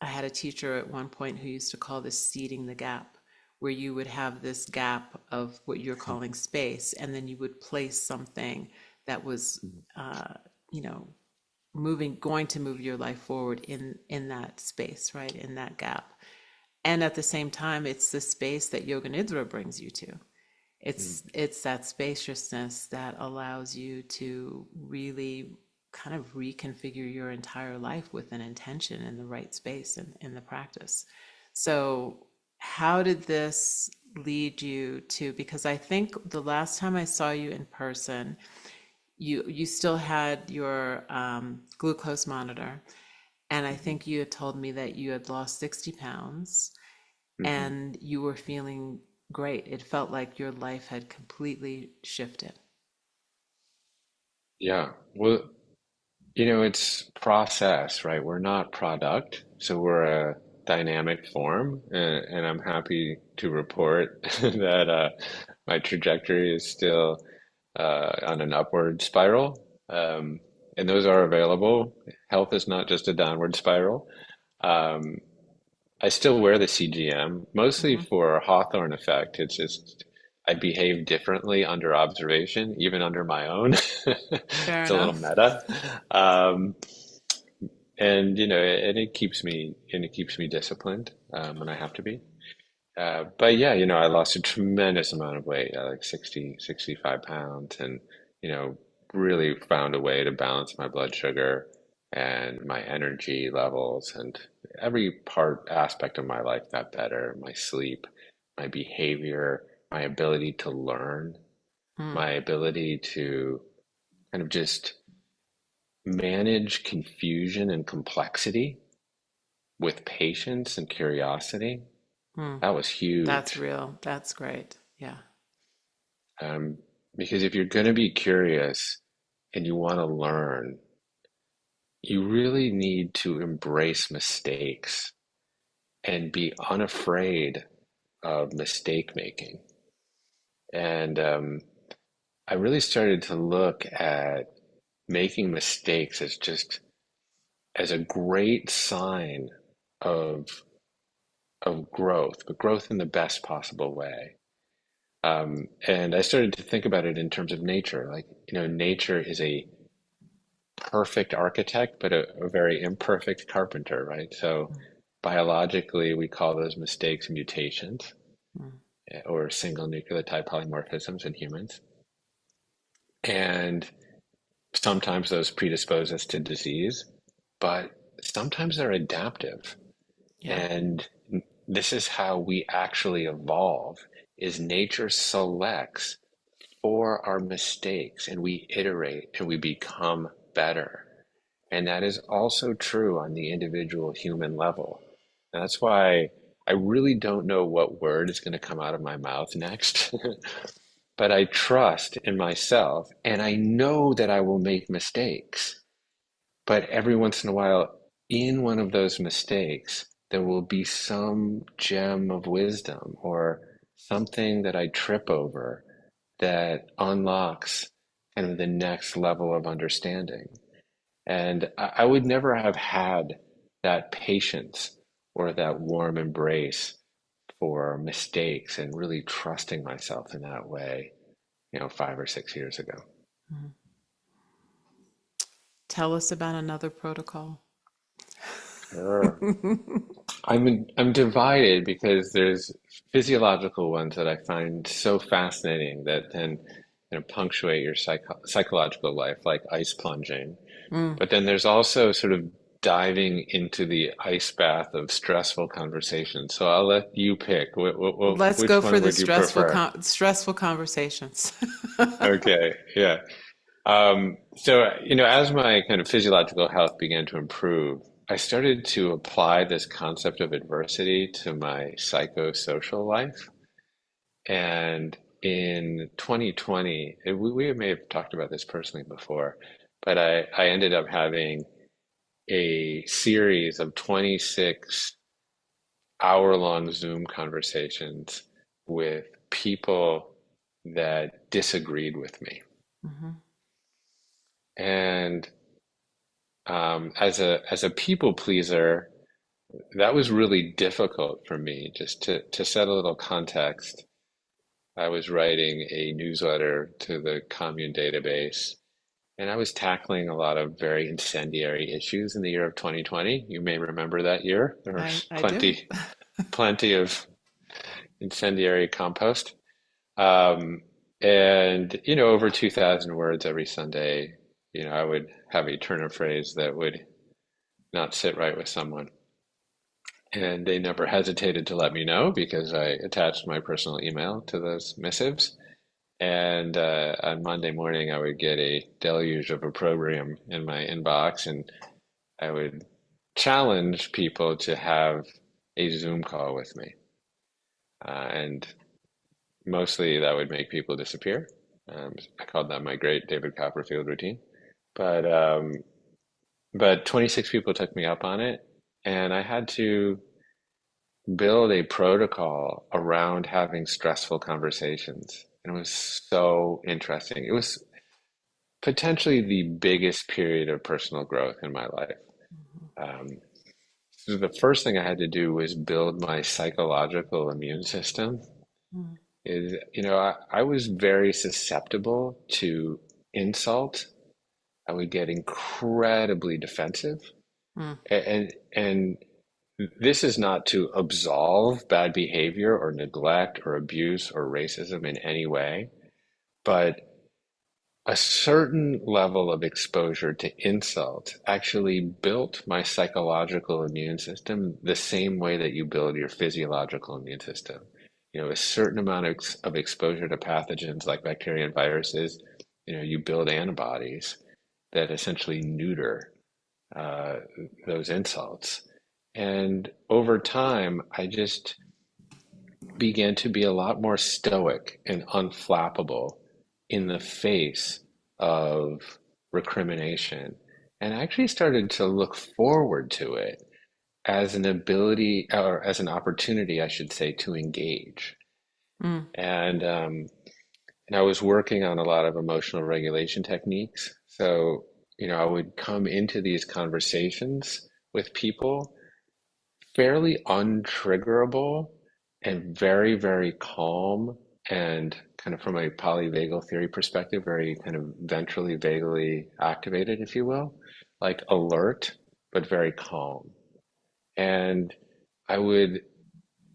Speaker 2: I had a teacher at one point who used to call this seeding the gap, where you would have this gap of what you're calling space, and then you would place something that was,
Speaker 1: mm,
Speaker 2: uh, you know, going to move your life forward in that space, right, in that gap. And at the same time, it's the space that Yoga Nidra brings you to.
Speaker 1: mm,
Speaker 2: It's that spaciousness that allows you to really kind of reconfigure your entire life with an intention in the right space and in the practice. So how did this lead you to, because I think the last time I saw you in person, you still had your glucose monitor, and I
Speaker 1: mhm,
Speaker 2: think you had told me that you had lost 60 pounds
Speaker 1: mhm.
Speaker 2: and you were feeling great. It felt like your life had completely shifted.
Speaker 1: Yeah. Well, it's process, right? We're not product, so we're a dynamic form, and I'm happy to report that my trajectory is still on an upward spiral, and those are available. Health is not just a downward spiral. Um, I still wear the CGM, mostly
Speaker 2: Hmm.
Speaker 1: for Hawthorne effect. It's just I behave differently under observation, even under my own.
Speaker 2: Fair
Speaker 1: It's a little
Speaker 2: enough.
Speaker 1: meta. Um, and it keeps me disciplined when I have to be. But yeah, I lost a tremendous amount of weight, like 65 pounds, and you know, really found a way to balance my blood sugar and my energy levels, and every aspect of my life got better. My sleep, my behavior, my ability to learn,
Speaker 2: Mm,
Speaker 1: my ability to kind of just manage confusion and complexity with patience and curiosity.
Speaker 2: mm.
Speaker 1: That was
Speaker 2: That's
Speaker 1: huge.
Speaker 2: real. That's great. Yeah.
Speaker 1: Um, because if you're going to be curious and you want to learn, you really need to embrace mistakes and be unafraid of mistake making. And I really started to look at making mistakes as just as a great sign of growth, but growth in the best possible way. And I started to think about it in terms of nature. Like, nature is a perfect architect, but a very imperfect carpenter, right? So
Speaker 2: Mm,
Speaker 1: biologically, we call those mistakes mutations
Speaker 2: mm,
Speaker 1: or single nucleotide polymorphisms in humans. And sometimes those predispose us to disease, but sometimes they're adaptive.
Speaker 2: yeah.
Speaker 1: And this is how we actually evolve, is nature selects for our mistakes and we iterate and we become better. And that is also true on the individual human level. And that's why I really don't know what word is going to come out of my mouth next, but I trust in myself and I know that I will make mistakes. But every once in a while, in one of those mistakes, there will be some gem of wisdom or something that I trip over that unlocks kind of the next level of understanding. And I would never have had that patience or that warm embrace for mistakes and really trusting myself in that way, 5 or 6 years ago.
Speaker 2: Mhm. Tell us about another protocol.
Speaker 1: Sure. I'm divided because there's physiological ones that I find so fascinating that then punctuate your psychological life, like ice plunging.
Speaker 2: Mm.
Speaker 1: But then there's also sort of diving into the ice bath of stressful conversations. So I'll let you pick.
Speaker 2: Let's go
Speaker 1: Which
Speaker 2: for
Speaker 1: one
Speaker 2: the
Speaker 1: would you prefer?
Speaker 2: stressful conversations.
Speaker 1: Okay, yeah. As my kind of physiological health began to improve, I started to apply this concept of adversity to my psychosocial life. And in 2020, we may have talked about this personally before, but I ended up having a series of 26-hour-long Zoom conversations with people that disagreed with me.
Speaker 2: Mhm.
Speaker 1: And as a people pleaser, that was really difficult for me. Just to set a little context, I was writing a newsletter to the commune database, and I was tackling a lot of very incendiary issues in the year of 2020. You may remember that year. There
Speaker 2: I
Speaker 1: was
Speaker 2: I do.
Speaker 1: plenty of incendiary compost. Um, and, over 2,000 words every Sunday, I would have a turn of phrase that would not sit right with someone. And they never hesitated to let me know because I attached my personal email to those missives. And on Monday morning, I would get a deluge of opprobrium in my inbox, and I would challenge people to have a Zoom call with me. And mostly that would make people disappear. I called that my great David Copperfield routine. But 26 people took me up on it, and I had to build a protocol around having stressful conversations. And it was so interesting. It was potentially the biggest period of personal growth in my life. Um, so the first thing I had to do was build my psychological immune system.
Speaker 2: Mhm.
Speaker 1: I was very susceptible to insult. I would get incredibly defensive.
Speaker 2: Mm.
Speaker 1: And this is not to absolve bad behavior or neglect or abuse or racism in any way, but a certain level of exposure to insult actually built my psychological immune system the same way that you build your physiological immune system. A certain amount of exposure to pathogens like bacteria and viruses, you build antibodies that essentially neuter uh, those insults. And over time, I just began to be a lot more stoic and unflappable in the face of recrimination. And I actually started to look forward to it as an ability or as an opportunity, I should say, to engage.
Speaker 2: Mm.
Speaker 1: And and I was working on a lot of emotional regulation techniques. So, I would come into these conversations with people fairly untriggerable and very, very calm and kind of from a polyvagal theory perspective, very kind of ventrally vaguely activated, if you will, like alert, but very calm. And I would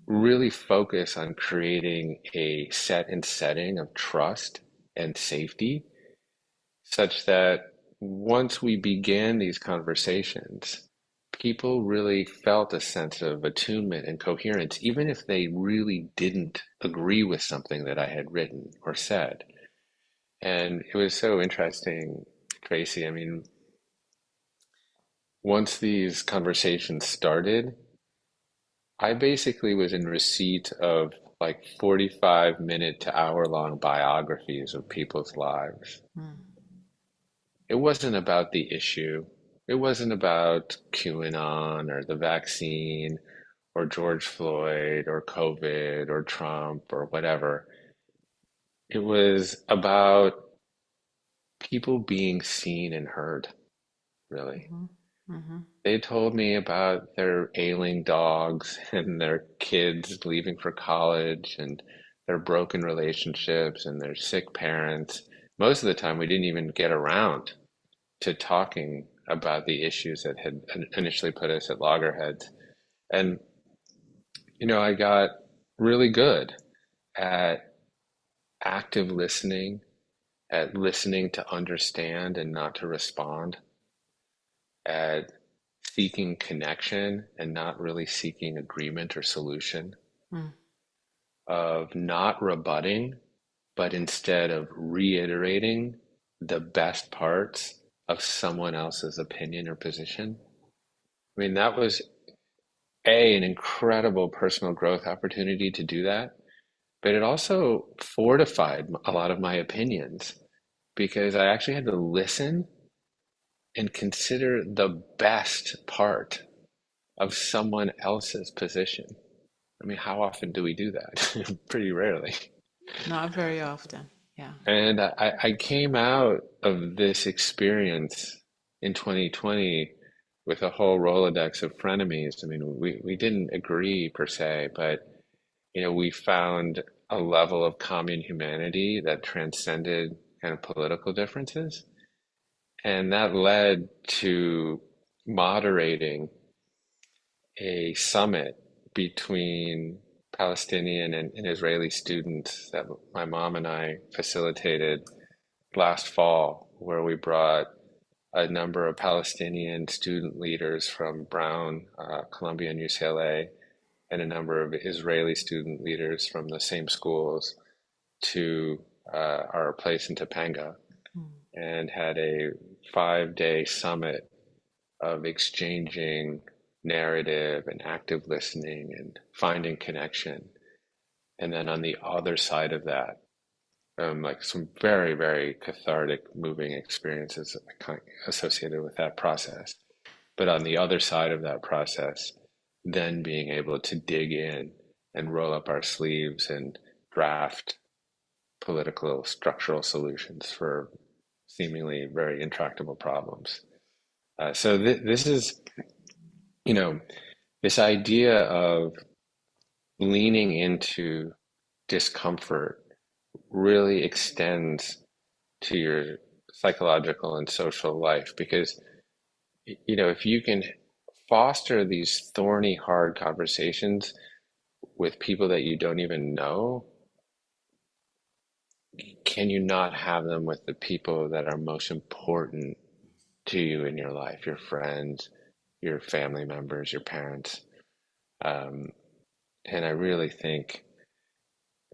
Speaker 1: really focus on creating a set and setting of trust and safety such that once we began these conversations, people really felt a sense of attunement and coherence, even if they really didn't agree with something that I had written or said. And it was so interesting, Tracy. I mean, once these conversations started, I basically was in receipt of like 45-minute to hour-long biographies of people's lives.
Speaker 2: Mm,
Speaker 1: It wasn't about the issue. It wasn't about QAnon or the vaccine or George Floyd or COVID or Trump or whatever. It was about people being seen and heard, really.
Speaker 2: mhm, mhm,
Speaker 1: They told me about their ailing dogs and their kids leaving for college and their broken relationships and their sick parents. Most of the time, we didn't even get around to talking about the issues that had initially put us at loggerheads. And, I got really good at active listening, at listening to understand and not to respond, at seeking connection and not really seeking agreement or solution,
Speaker 2: mm,
Speaker 1: of not rebutting, but instead of reiterating the best parts of someone else's opinion or position. I mean, that was an incredible personal growth opportunity to do that, but it also fortified a lot of my opinions because I actually had to listen and consider the best part of someone else's position. I mean, how often do we do that? Pretty rarely.
Speaker 2: not very often. Yeah.
Speaker 1: And I came out of this experience in 2020 with a whole Rolodex of frenemies. I mean, we didn't agree per se, but we found a level of common humanity that transcended kind of political differences. And that led to moderating a summit between Palestinian and Israeli students that my mom and I facilitated last fall, where we brought a number of Palestinian student leaders from Brown, Columbia, and UCLA, and a number of Israeli student leaders from the same schools to our place in Topanga
Speaker 2: Mm.
Speaker 1: and had a 5-day summit of exchanging narrative and active listening and finding connection. And then on the other side of that, like some very, very cathartic, moving experiences associated with that process. But on the other side of that process, then being able to dig in and roll up our sleeves and draft political structural solutions for seemingly very intractable problems. So this is, you know, this idea of leaning into discomfort really extends to your psychological and social life because, if you can foster these thorny, hard conversations with people that you don't even know, can you not have them with the people that are most important to you in your life, your friends, your family members, your parents? Um, and I really think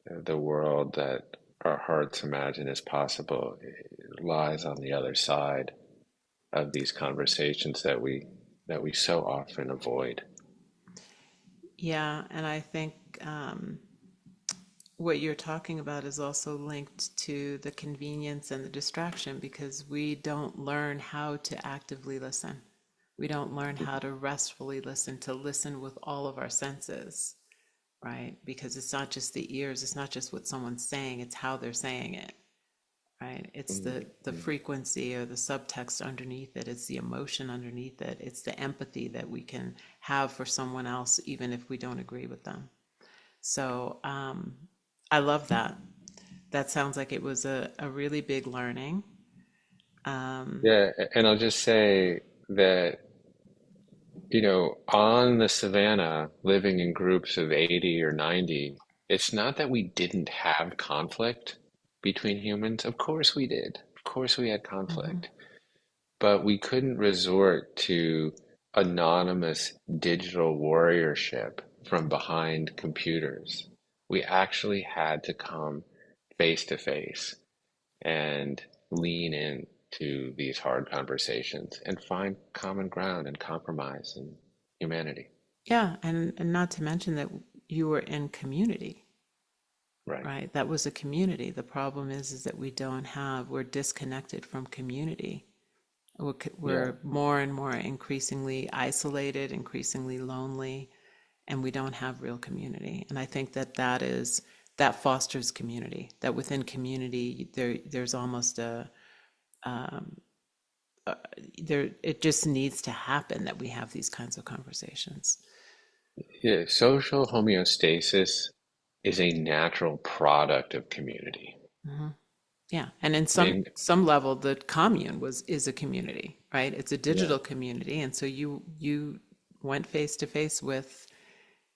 Speaker 1: the world that our hearts imagine is possible lies on the other side of these conversations that we so often avoid.
Speaker 2: Yeah, and I think what you're talking about is also linked to the convenience and the distraction because we don't learn how to actively listen. We don't learn how to restfully listen, to listen with all of our senses, right? Because it's not just the ears, it's not just what someone's saying, it's how they're saying it, right? It's the
Speaker 1: Mhm.
Speaker 2: frequency or the subtext underneath it, it's the emotion underneath it, it's the empathy that we can have for someone else, even if we don't agree with them. So I love that. That sounds like it was a really big learning. Um,
Speaker 1: Yeah, and I'll just say that, on the savannah, living in groups of 80 or 90, it's not that we didn't have conflict between humans. Of course we did. Of course we had
Speaker 2: mhm.
Speaker 1: conflict. But we couldn't resort to anonymous digital warriorship from behind computers. We actually had to come face to face and lean in to these hard conversations and find common ground and compromise and humanity.
Speaker 2: Yeah, and not to mention that you were in community,
Speaker 1: Right.
Speaker 2: right? That was a community. The problem is that we're disconnected from community.
Speaker 1: Yeah.
Speaker 2: We're more and more increasingly isolated, increasingly lonely, and we don't have real community. And I think that that fosters community. That within community, there's almost there it just needs to happen that we have these kinds of conversations.
Speaker 1: Yeah. Social homeostasis is a natural product of community.
Speaker 2: Yeah, and in
Speaker 1: I mean,
Speaker 2: some level, the commune was is a community, right? It's a
Speaker 1: yeah,
Speaker 2: digital community, and so you went face to face with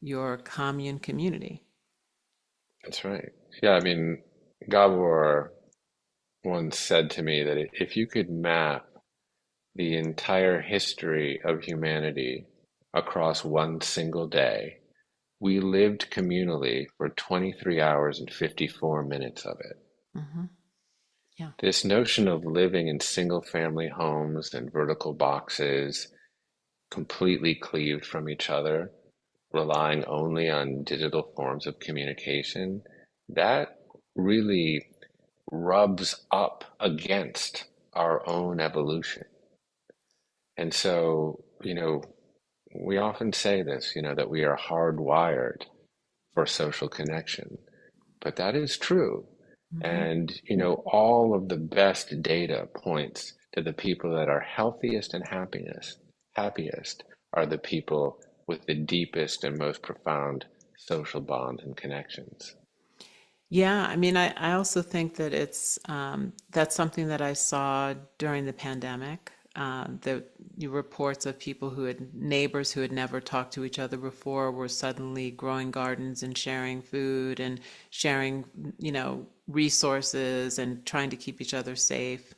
Speaker 2: your commune community.
Speaker 1: that's right. Yeah, I mean, Gabor once said to me that if you could map the entire history of humanity across one single day, we lived communally for 23 hours and 54 minutes of it.
Speaker 2: Hmm. Yeah.
Speaker 1: This notion of living in single family homes and vertical boxes, completely cleaved from each other, relying only on digital forms of communication, that really rubs up against our own evolution. And so, we often say this, that we are hardwired for social connection, but that is true.
Speaker 2: Hmm.
Speaker 1: And, all of the best data points to the people that are healthiest and happiest are the people with the deepest and most profound social bonds and connections.
Speaker 2: Yeah, I mean, I also think that that's something that I saw during the pandemic. The reports of people who had neighbors who had never talked to each other before were suddenly growing gardens and sharing food and sharing, resources and trying to keep each other safe.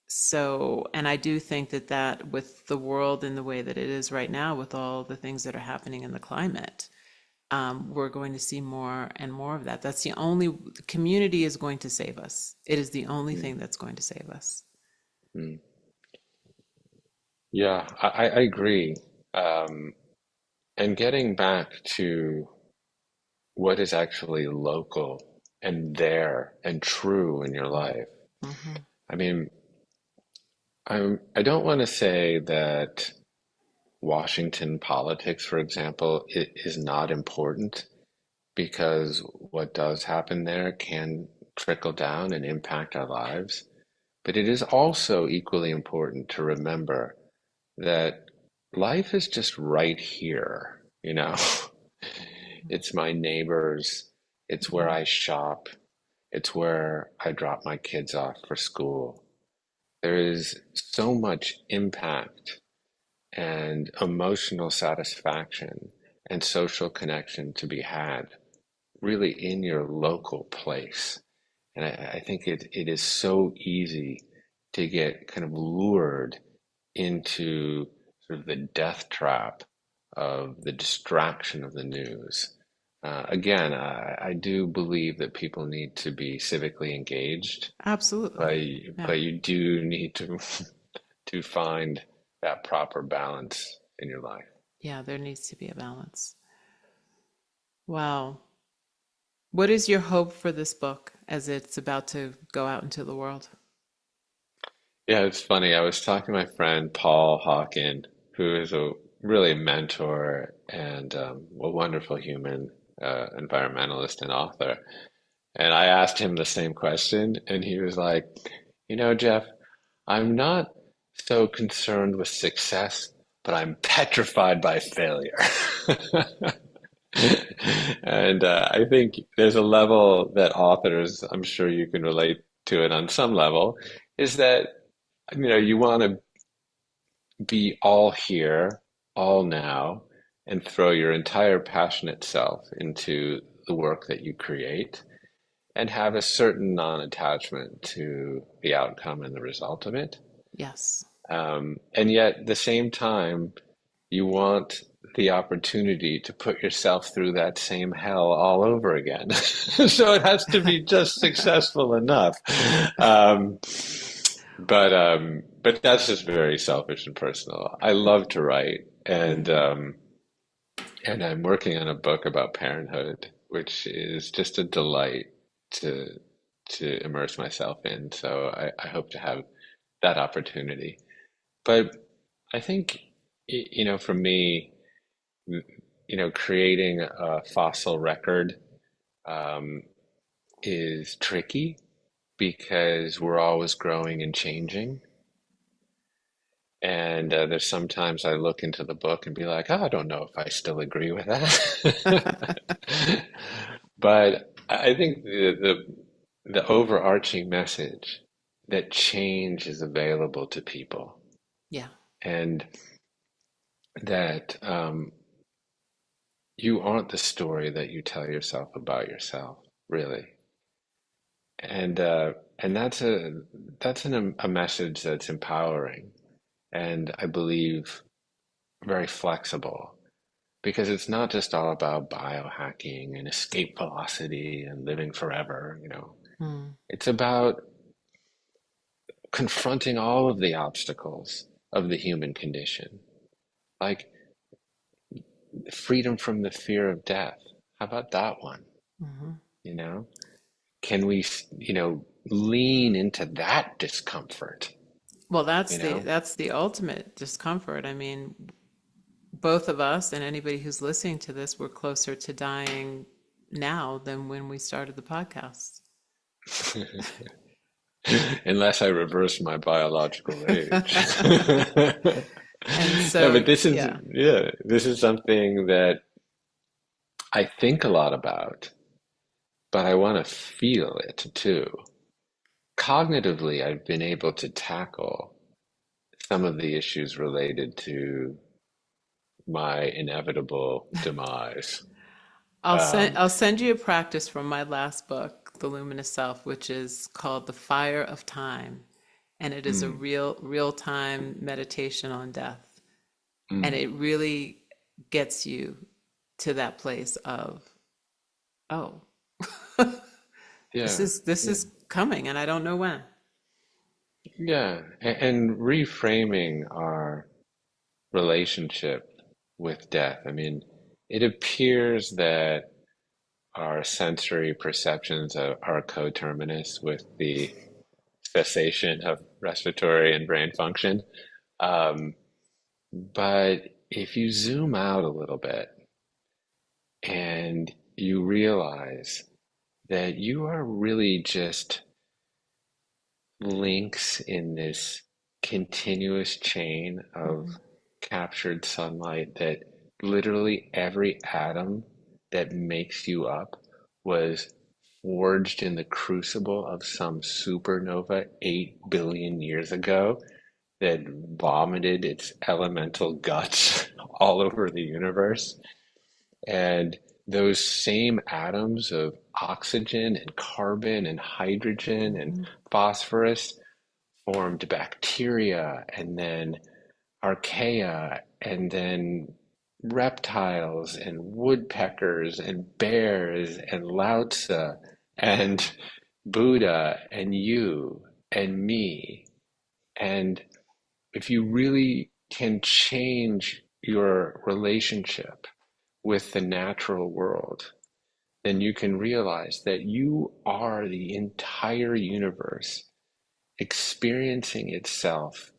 Speaker 2: So, and I do think that with the world in the way that it is right now, with all the things that are happening in the climate, we're going to see more and more of that. The community is going to save us. It is the only
Speaker 1: Mm,
Speaker 2: thing that's going to save us.
Speaker 1: mm. Yeah, I agree. Um, and getting back to what is actually local and there and true in your life.
Speaker 2: Hmm.
Speaker 1: I mean, I don't want to say that Washington politics, for example, is not important because what does happen there can trickle down and impact our lives. But it is also equally important to remember that life is just right here. It's my neighbors, it's where
Speaker 2: Yeah,
Speaker 1: I shop, it's where I drop my kids off for school. There is so much impact and emotional satisfaction and social connection to be had really in your local place. And I think it is so easy to get kind of lured into sort of the death trap of the distraction of the news. Again, I do believe that people need to be civically engaged, but
Speaker 2: absolutely. Yeah,
Speaker 1: but you do need to to find that proper balance in your life.
Speaker 2: yeah, there needs to be a balance. Wow. What is your hope for this book as it's about to go out into the world?
Speaker 1: Yeah, it's funny. I was talking to my friend Paul Hawken, who is a really mentor and a wonderful human environmentalist and author. And I asked him the same question, and he was like, Jeff, I'm not so concerned with success, but I'm petrified by failure. And I think there's a level that authors, I'm sure you can relate to it on some level, is that you want to be all here, all now, and throw your entire passionate self into the work that you create and have a certain non-attachment to the outcome and the result of it.
Speaker 2: Yes.
Speaker 1: And yet, at the same time, you want the opportunity to put yourself through that same hell all over again. So it has to be just successful enough. Um, But that's just very selfish and personal. I love to write, and I'm working on a book about parenthood, which is just a delight to to immerse myself in. So I hope to have that opportunity. But I think, for me, creating a fossil record um, is tricky because we're always growing and changing. And there's sometimes I look into the book and be like, oh, I don't know if I still agree with that. But I think the overarching message that change is available to people,
Speaker 2: Yeah.
Speaker 1: and that you aren't the story that you tell yourself about yourself, really. And that's a message that's empowering, and I believe very flexible, because it's not just all about biohacking and escape velocity and living forever.
Speaker 2: Mm.
Speaker 1: It's about confronting all of the obstacles of the human condition, like freedom from the fear of death. How about that one?
Speaker 2: Hmm.
Speaker 1: You know, can we, lean into that discomfort,
Speaker 2: Well,
Speaker 1: you know?
Speaker 2: that's the ultimate discomfort. I mean, both of us and anybody who's listening to this, we're closer to dying now than when we started the podcast.
Speaker 1: Unless I reverse my biological age.
Speaker 2: And
Speaker 1: No,
Speaker 2: so,
Speaker 1: but this is,
Speaker 2: yeah.
Speaker 1: yeah, this is something that I think a lot about, but I want to feel it too. Cognitively, I've been able to tackle some of the issues related to my inevitable demise. Um,
Speaker 2: I'll send you a practice from my last book, The Luminous Self, which is called The Fire of Time. And it is a
Speaker 1: mm,
Speaker 2: real time meditation on death. And
Speaker 1: mm,
Speaker 2: it really gets you to that place of, oh,
Speaker 1: yeah,
Speaker 2: this
Speaker 1: yeah,
Speaker 2: is coming and I don't know when.
Speaker 1: yeah. And reframing our relationship with death. I mean, it appears that our sensory perceptions are coterminous with the cessation of respiratory and brain function. Um, but if you zoom out a little bit and you realize that you are really just links in this continuous chain of
Speaker 2: Mhm.
Speaker 1: captured sunlight, that literally every atom that makes you up was forged in the crucible of some supernova 8 billion years ago that vomited its elemental guts all over the universe. And those same atoms of oxygen and carbon and hydrogen and
Speaker 2: Mhm.
Speaker 1: phosphorus formed bacteria, and then archaea, and then reptiles and woodpeckers and bears and Lao Tzu and Buddha and you and me. And if you really can change your relationship with the natural world, then you can realize that you are the entire universe experiencing itself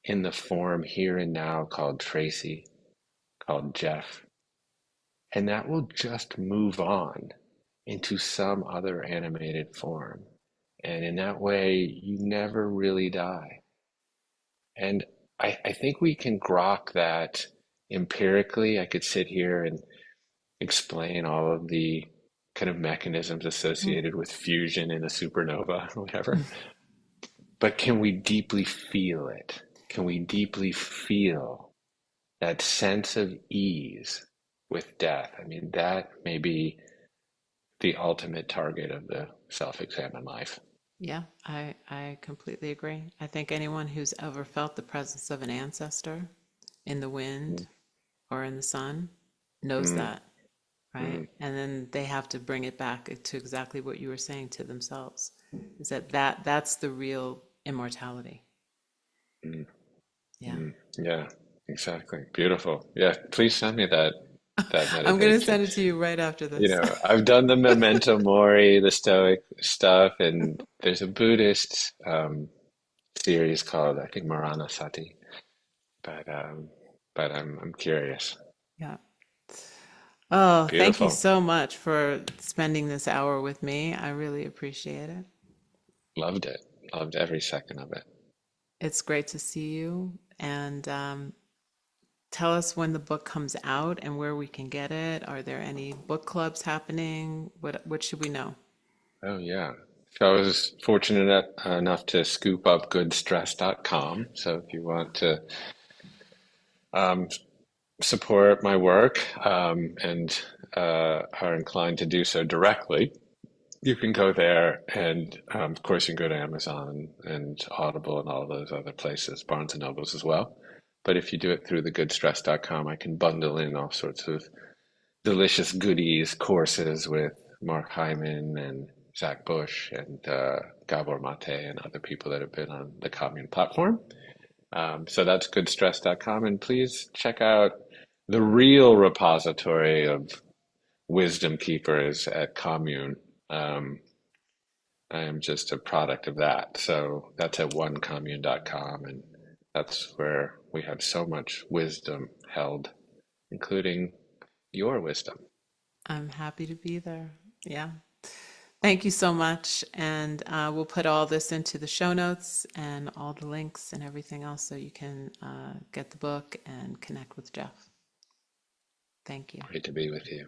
Speaker 1: in the form here and now called Tracy, called Jeff. And that will just move on into some other animated form. And in that way, you never really die. And I think we can grok that empirically. I could sit here and explain all of the kind of mechanisms associated with fusion in a supernova or whatever. But can we deeply feel it? Can we deeply feel that sense of ease with death? I mean, that may be the ultimate target of the self-examined life.
Speaker 2: Yeah, I completely agree. I think anyone who's ever felt the presence of an ancestor in the wind or in the sun knows
Speaker 1: Mm,
Speaker 2: that, right?
Speaker 1: mm,
Speaker 2: And then they have to bring it back to exactly what you were saying to themselves. Is that that's the real immortality.
Speaker 1: Mm,
Speaker 2: Yeah.
Speaker 1: mm. Yeah, exactly. Beautiful. Yeah, please send me that
Speaker 2: I'm going to
Speaker 1: meditation.
Speaker 2: send it to you right after
Speaker 1: You
Speaker 2: this.
Speaker 1: know, I've done the Memento Mori, the Stoic stuff, and there's a Buddhist series called, I think, Maranasati. But I'm curious.
Speaker 2: Yeah. Oh, thank you
Speaker 1: Beautiful.
Speaker 2: so much for spending this hour with me. I really appreciate it.
Speaker 1: Loved it. Loved every second of it.
Speaker 2: It's great to see you. And tell us when the book comes out and where we can get it. Are there any book clubs happening? What should we know?
Speaker 1: Oh yeah. So I was fortunate enough to scoop up goodstress.com. So if you want to um, support my work and are inclined to do so directly, you can go there, and of course, you can go to Amazon and Audible and all those other places, Barnes and Nobles as well. But if you do it through the goodstress.com, I can bundle in all sorts of delicious goodies, courses with Mark Hyman and Zach Bush and Gabor Mate and other people that have been on the Commune platform. So that's goodstress.com. And please check out the real repository of wisdom keepers at Commune. Um, I am just a product of that. So that's at onecommune.com. And that's where we have so much wisdom held, including your wisdom.
Speaker 2: I'm happy to be there. Yeah. Thank you so much. And we'll put all this into the show notes and all the links and everything else so you can get the book and connect with Jeff. Thank you.
Speaker 1: Great to be with you.